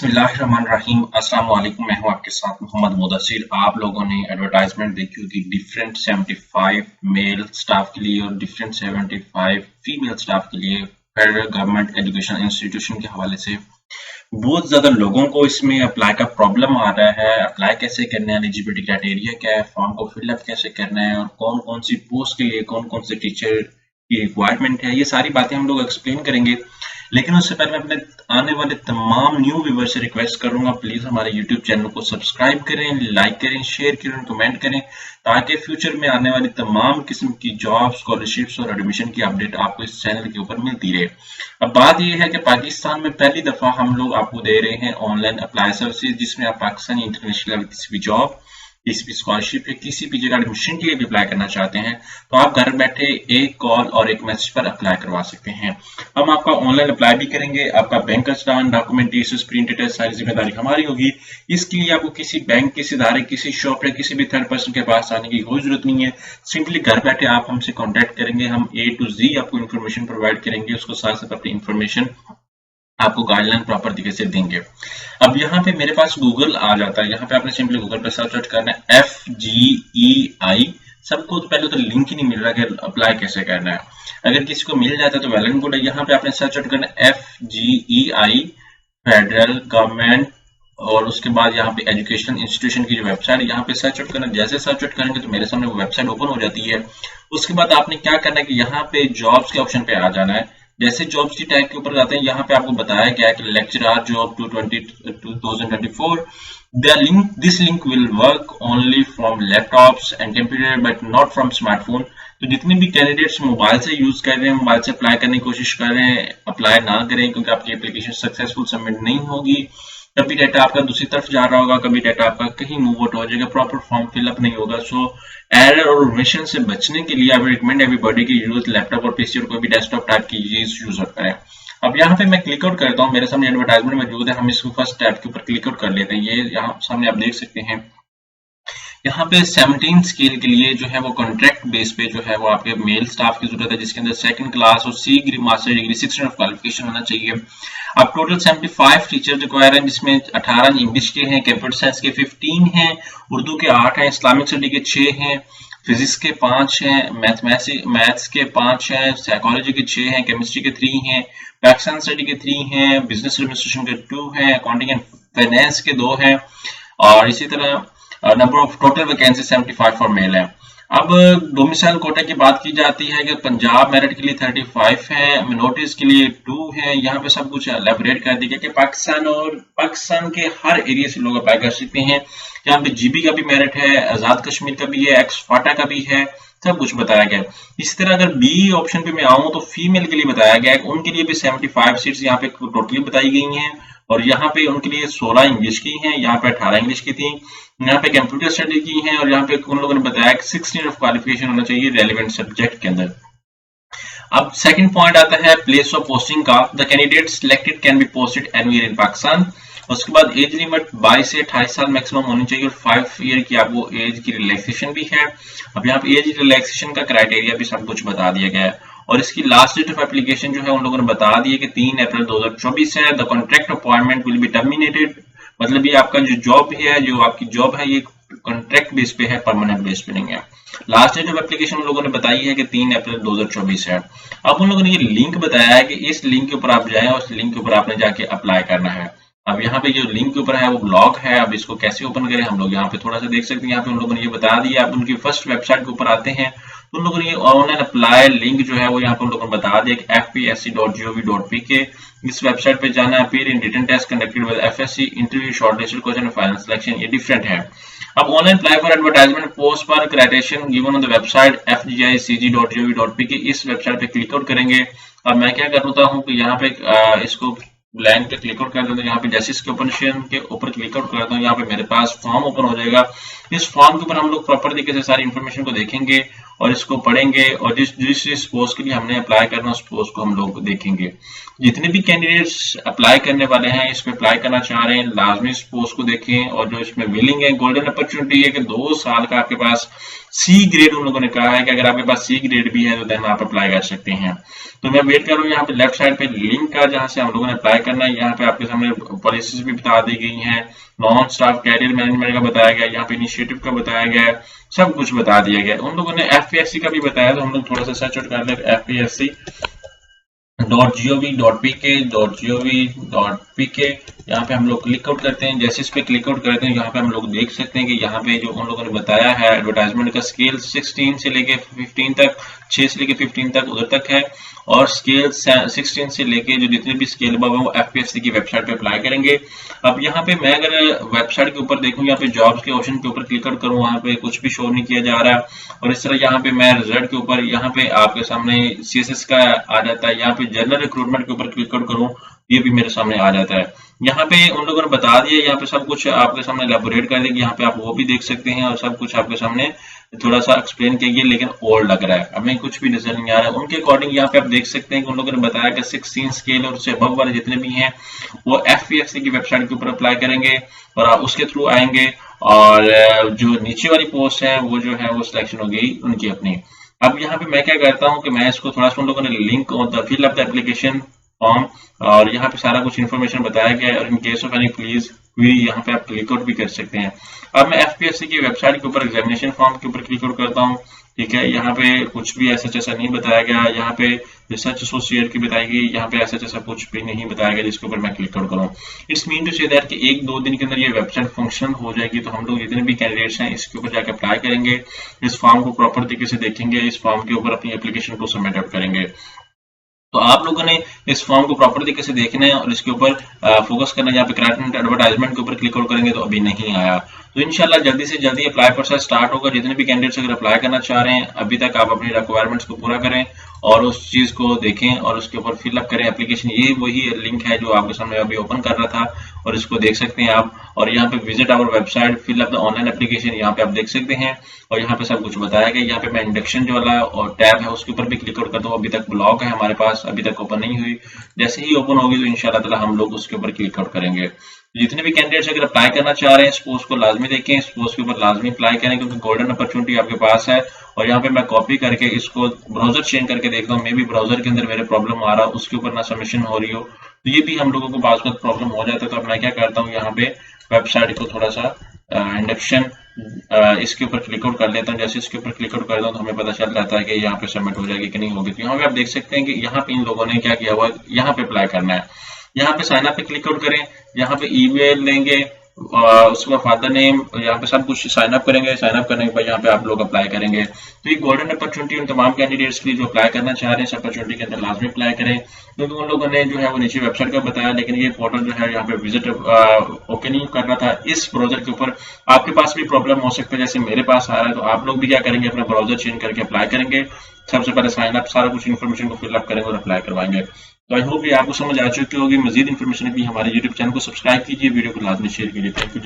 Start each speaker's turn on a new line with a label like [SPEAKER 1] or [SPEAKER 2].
[SPEAKER 1] बिस्मिल्लाहिर्रहमानिर्रहीम। अस्सलाम वालेकुम। मैं हूं आपके साथ मोहम्मद मुदस्सिर। आप लोगों ने एडवर्टाइजमेंट देखी होगी डिफरेंट 75 मेल स्टाफ के लिए और डिफरेंट 75 फीमेल स्टाफ के लिए फेडरल गवर्नमेंट एजुकेशन इंस्टीट्यूशन के हवाले से। बहुत ज्यादा लोगों को इसमें अप्लाई का प्रॉब्लम आ रहा है। अप्लाई कैसे करना है, एलिजिबिलिटी क्राइटेरिया क्या है, फॉर्म को फिलअप कैसे करना है और कौन कौन सी पोस्ट के लिए कौन कौन से टीचर की रिक्वायरमेंट है, ये सारी बातें हम लोग एक्सप्लेन करेंगे। लेकिन उससे पहले मैं अपने आने वाले तमाम न्यू व्यूवर से रिक्वेस्ट करूंगा, प्लीज हमारे यूट्यूब चैनल को सब्सक्राइब करें, लाइक करें, शेयर करें, कमेंट करें, ताकि फ्यूचर में आने वाली तमाम किस्म की जॉब, स्कॉलरशिप्स और एडमिशन की अपडेट आपको इस चैनल के ऊपर मिलती रहे। अब बात यह है कि पाकिस्तान में पहली दफा हम लोग आपको दे रहे हैं ऑनलाइन अप्लाई सर्विसेज, जिसमें आप पाकिस्तानी इंटरनेशनल किसी भी जॉब, किसी भी स्कॉलरशिप या किसी भी जगह एडमिशन के लिए भी अप्लाई करना चाहते हैं तो आप घर बैठे एक कॉल और एक मैसेज पर अप्लाई करवा सकते हैं। हम आपका ऑनलाइन अप्लाई भी करेंगे। आपका बैंक का स्टान, डॉक्यूमेंटेशन, प्रिंटेड सारी जिम्मेदारी हमारी होगी। इसके लिए आपको किसी बैंक, किसी इदारे, किसी शॉप या किसी भी थर्ड पर्सन के पास आने की कोई जरूरत नहीं है। सिंपली घर बैठे आप हमसे कॉन्टेक्ट करेंगे, हम A to Z आपको इन्फॉर्मेशन प्रोवाइड करेंगे, उसको साथ साथ अपनी इन्फॉर्मेशन आपको गाइडलाइन प्रॉपर तरीके से देंगे। अब यहाँ पे मेरे पास गूगल आ जाता है। यहाँ पे आपने सिंपली गूगल पे सर्च करना है FGEI। सबको तो पहले तो लिंक ही नहीं मिल रहा कि अप्लाई कैसे करना है। अगर किसी को मिल जाता है तो वेल एंड गुड है। यहाँ पे आपने सर्च करना है FGEI फेडरल गवर्नमेंट और उसके बाद यहाँ पे एजुकेशन इंस्टीट्यूशन की जो वेबसाइट है यहाँ पे सर्च आउट करना। जैसे सर्च आउट करेंगे तो मेरे सामने वो वेबसाइट ओपन हो जाती है। उसके बाद आपने क्या करना है कि यहाँ पे जॉब्स के ऑप्शन पे आ जाना है। जैसे जॉब्स की टाइप के ऊपर जाते हैं, यहाँ पे आपको बताया गया है कि lecturer job 2024 this link will work only from laptops and computer but not from smartphone. तो जितने भी कैंडिडेट्स मोबाइल से यूज कर रहे हैं, मोबाइल से अप्लाई करने की कोशिश कर रहे हैं, अप्लाई ना करें क्योंकि आपकी एप्लीकेशन सक्सेसफुल सबमिट नहीं होगी। कभी डाटा आपका दूसरी तरफ जा रहा होगा, कभी डाटा आपका कहीं मूव आउट हो जाएगा, प्रॉपर फॉर्म फिलअप नहीं होगा। सो एरर और ओमिशन से बचने के लिए आई रिकमेंड एवरीबॉडी की यूज लैपटॉप और पीसी और कोई भी डेस्कटॉप टाइप की चीज यूज होता है। अब यहाँ पे मैं क्लिक आउट करता हूँ, मेरे सामने एडवर्टाइजमेंट मौजूद है। हम इसको फर्स्ट टैब के ऊपर क्लिक आउट कर लेते हैं। ये यहाँ सामने आप देख सकते हैं। यहाँ पे 17 स्केल के लिए जो है वो कॉन्ट्रैक्ट बेस पे जो है वो आपके मेल स्टाफ की जरूरत है, जिसके अंदर सेकंड क्लास और C master degree 6 of qualification होना चाहिए। अब टोटल 75 टीचर रिक्वायर हैं, जिसमें 18 इंग्लिश के हैं, कंप्यूटर साइंस के 15 हैं, उर्दू के 8 हैं, इस्लामिक स्टडी के 6 हैं, फिजिक्स के 5 हैं, मैथ्स के 5 हैं, साइकोलॉजी के 6 हैं, केमिस्ट्री के 3 हैं, पाकिस्तान स्टडी के 3 हैं, बिजनेस एडमिनिस्ट्रेशन के 2 हैं, अकाउंटिंग एंड फाइनेंस के 2 हैं और इसी तरह number of total vacancy 75 for male है। अब डोमिसाइल कोटा की बात की जाती है कि पंजाब मेरिट के लिए 35 है, मिनोरिटीज के लिए 2 है। यहाँ पे सब कुछ एलेबोरेट कर दिया कि पाकिस्तान और पाकिस्तान के हर एरिया से लोग अप्लाई कर सकते हैं। यहाँ पे GB का भी मेरिट है, आजाद कश्मीर का भी है, एक्स फाटा का भी है, सब कुछ बताया गया। इसी तरह अगर B ऑप्शन पे मैं आऊं तो फीमेल के लिए बताया गया है, उनके लिए भी 75 सीट्स यहाँ पे टोटली बताई गई हैं और यहाँ पे उनके लिए 16 इंग्लिश की हैं, यहाँ पे 18 इंग्लिश की थी, यहाँ पे कंप्यूटर स्टडी की हैं और यहाँ पे उन लोगों ने बताया कि 16 ऑफ क्वालिफिकेशन होना चाहिए रेलेवेंट सब्जेक्ट के अंदर। अब सेकंड पॉइंट आता है प्लेस ऑफ पोस्टिंग का। The candidate selected can be posted anywhere in Pakistan. उसके बाद एज लिमिट 22 से 28 साल मैक्सिमम होनी चाहिए और 5 ईयर की आपको एज की रिलैक्सेशन भी है। अब यहाँ पे एज रिलैक्सेशन का क्राइटेरिया भी सब कुछ बता दिया गया है और इसकी लास्ट डेट ऑफ एप्लीकेशन जो है उन लोगों ने बता दी है कि 3 अप्रैल 2024 है। The contract appointment will be terminated, मतलब ये आपका जो जॉब है, जो आपकी जॉब है, ये कॉन्ट्रैक्ट बेस पे है, परमानेंट बेस पे नहीं है। लास्ट डेट ऑफ एप्लीकेशन उन लोगों ने बताई है कि 3 अप्रैल 2024 है। अब उन लोगों ने ये लिंक बताया है कि इस लिंक के ऊपर आप जाएं और उस लिंक के ऊपर आपने जाके अप्लाई करना है। अब यहाँ पे जो लिंक के ऊपर है वो ब्लॉग है। अब इसको कैसे ओपन करें हम लोग यहाँ पे थोड़ा सा देख सकते हैं। यहाँ पे उन लोगों ने ये बता दिया। आप उनकी फर्स्ट वेबसाइट के ऊपर आते हैं तो उन लोगों ने ये ऑनलाइन अप्लाई लिंक जो है वो यहाँ पे उन लोगों ने बता दिया कि fpsc.gov.pk इस वेबसाइट पे जाना है। फिर in written test conducted with FSC interview shortlisted question and final selection, ये डिफरेंट है। अब online apply for advertisement post पर criterion given on the website fgicg.gov.pk, इस वेबसाइट पे क्लिक आउट करेंगे। अब मैं क्या करता हूँ कि यहाँ पे इसको ब्लैंक पे क्लिक आउट कर देता हूँ। यहाँ पे जैसे इसके ओपन के ऊपर क्लिक आउट करता हूँ, यहाँ पे मेरे पास फॉर्म ओपन हो जाएगा। इस फॉर्म के ऊपर हम लोग प्रॉपर तरीके से सारी इन्फॉर्मेशन को देखेंगे और इसको पढ़ेंगे और जिस पोस्ट के लिए हमने अप्लाई करना उस पोस्ट को हम लोग देखेंगे। जितने भी कैंडिडेट्स अप्लाई करने वाले हैं, इसमें अप्लाई करना चाह रहे हैं, लाजमी इस पोस्ट को देखें और जो इसमें विलिंग है, गोल्डन अपॉर्चुनिटी है कि 2 साल का आपके पास सी ग्रेड उन लोगों ने कहा है कि अगर आपके पास सी ग्रेड भी है तो देन आप अप्लाई कर सकते हैं। तो मैं वेट कर रहा हूँ यहाँ पे लेफ्ट साइड पे लिंक का, जहाँ से हम लोगों ने अप्लाई करना है। यहाँ पे आपके सामने पॉलिसीज भी बता दी गई हैं, नॉन स्टाफ कैरियर मैनेजमेंट का बताया गया, यहाँ पे इनिशिएटिव का बताया गया है, सब कुछ बता दिया गया। उन लोगों ने एफपीएससी का भी बताया, तो हम लोग थोड़ा सा सर्च आउट कर लें एफपीएससी .gov.pk यहाँ पे हम लोग क्लिक आउट करते हैं। जैसे इस पे क्लिक आउट करते हैं, यहाँ पे हम लोग देख सकते हैं कि यहाँ पे जो उन लोगों ने बताया है एडवर्टाइजमेंट का स्केल 16 से लेके 15 तक, 6 से लेके 15 तक उधर तक है, और स्केल 16 से लेके जो जितने भी स्केल अब है वो एफपीएससी की वेबसाइट पे अप्लाई करेंगे। अब यहाँ पे मैं अगर वेबसाइट के ऊपर देखूँ, यहाँ पे जॉब्स के ऑप्शन के ऊपर क्लिक आउट करूँ, वहाँ पे कुछ भी शो नहीं किया जा रहा। और इस तरह यहाँ पे मैं रिजल्ट के ऊपर, यहाँ पे आपके सामने सीएसएस का आ जाता है। यहाँ पे जनरल रिक्रूटमेंट के ऊपर क्लिक आउट करूँ, ये भी मेरे सामने आ जाता है। यहाँ पे उन लोगों ने बता दिया, यहाँ पे सब कुछ आपके सामने एलैबोरेट कर देगी, यहाँ पे आप वो भी देख सकते हैं, और सब कुछ आपके सामने थोड़ा सा एक्सप्लेन किया, लेकिन ओल्ड लग रहा है, हमें कुछ भी नजर नहीं आ रहा है। उनके अकॉर्डिंग यहाँ पे आप देख सकते हैं कि उन लोगों ने बताया कि 16 स्केल और उससे अबव वाले जितने भी हैं वो एफपीएससी की वेबसाइट के ऊपर अप्लाई करेंगे और आप उसके थ्रू आएंगे, और जो नीचे वाली पोस्ट है वो जो है वो सिलेक्शन हो गई उनकी अपनी। अब यहाँ पे मैं क्या करता हूँ कि मैं इसको थोड़ा सा, उन लोगों ने link on the fill up the application form, और यहाँ पे सारा कुछ इन्फॉर्मेशन बताया गया है, और in case of any please query यहाँ पे आप क्लिक आउट भी कर सकते हैं। अब मैं एफपीएससी की वेबसाइट के ऊपर एग्जामिनेशन फॉर्म के ऊपर क्लिक आउट करता हूँ, ठीक है। यहाँ पे कुछ भी ऐसा जैसा नहीं बताया गया, यहाँ पे रिसर्च एसोसिएट की बताई गई, यहाँ पे ऐसा जैसा कुछ भी नहीं बताया गया जिसके ऊपर मैं क्लिक आउट करूँ। It's mean to say that कि 1-2 दिन के अंदर ये वेबसाइट फंक्शन हो जाएगी, तो हम लोग जितने भी कैंडिडेट्स हैं इसके ऊपर जाकर अप्लाई करेंगे, इस फॉर्म को प्रॉपर तरीके से देखेंगे, इस फॉर्म के ऊपर अपनी एप्लीकेशन को सबमिट आउट करेंगे। तो आप लोगों ने इस फॉर्म को प्रॉपर तरीके से देखना है और इसके ऊपर फोकस करना है। यहाँ पे करंट एडवर्टाइजमेंट के ऊपर क्लिक आउट करेंगे तो अभी नहीं आया, तो इंशाल्लाह जल्दी से जल्दी अप्लाई प्रोसेस स्टार्ट होगा। जितने भी कैंडिडेट्स अगर अप्लाई करना चाह रहे हैं अभी तक, आप अपनी रिक्वायरमेंट्स को पूरा करें और उस चीज को देखें और उसके ऊपर फिलअप करें एप्लीकेशन। ये वही लिंक है जो आपके सामने अभी ओपन कर रहा था, और इसको देख सकते हैं आप। और यहाँ पे visit our website, fill up the online application, यहाँ पे आप देख सकते हैं, और यहाँ पे सब कुछ बताया गया। यहाँ पे मैं इंडक्शन जो वाला और टैब है उसके ऊपर भी क्लिक आउट करता हूँ। अभी तक ब्लॉक है हमारे पास, अभी तक ओपन नहीं हुई, जैसे ही ओपन होगी तो इंशाल्लाह ताला हम लोग उसके ऊपर क्लिक आउट करेंगे। जितने भी कैंडिडेट्स अगर अप्लाई करना चाह रहे हैं इस पोस्ट को लाजमी देखें, इस पोस्ट के ऊपर लाजमी अप्लाई करें, क्योंकि गोल्डन अपॉर्चुनिटी आपके पास है। और यहाँ पे मैं कॉपी करके इसको ब्राउजर चेंज करके देखता हूँ, मे बी ब्राउजर के अंदर मेरे प्रॉब्लम आ रहा है, उसके ऊपर ना सबमिशन हो रही हो, तो ये भी हम लोगों को बाज़ वक्त प्रॉब्लम हो जाता है। तो अब मैं क्या करता हूँ, यहाँ पे वेबसाइट को थोड़ा सा इंडक्शन इसके ऊपर क्लिक आउट कर लेता हूँ। जैसे इसके ऊपर क्लिक आउट करता हूँ तो हमें पता चल जाता है कि यहाँ पे सबमिट हो जाएगी कि नहीं होगी। तो यहाँ पे आप देख सकते हैं कि यहाँ पे इन लोगों ने क्या किया हुआ है, यहाँ पे अप्लाई करना है। यहाँ पे साइन अप पे क्लिक आउट करें, यहाँ पे ईमेल देंगे, उसके बाद फादर नेम, यहाँ पे सब कुछ साइन अप करेंगे। साइन अप करने के बाद यहाँ पे आप लोग अप्लाई करेंगे। तो ये गोल्डन अपॉर्चुनिटी उन तमाम कैंडिडेट्स के लिए जो अप्लाई करना चाह रहे हैं इस अपॉर्चुनिटी के अंदर लाजमी अप्लाई करें, क्योंकि उन लोगों ने जो है वो नीचे वेबसाइट का बताया, लेकिन ये पोर्टल जो है यहाँ पे विजिट ओके नहीं कर रहा था। इस ब्राउजर के ऊपर आपके पास भी प्रॉब्लम हो सकता है जैसे मेरे पास आ रहा है, तो आप लोग भी क्या करेंगे, अपना ब्राउजर चेंज करके अप्लाई करेंगे। सबसे पहले साइन अप, सारा कुछ इन्फॉर्मेशन को फिलअप करेंगे और अप्लाई करवाएंगे। तो आई होप ये आपको समझ आ चुकी होगी। मजीद इन्फॉर्मेशन के लिए हमारे यूट्यूब चैनल को सब्सक्राइब कीजिए, वीडियो को लाजमी शेयर कीजिए। Thank you.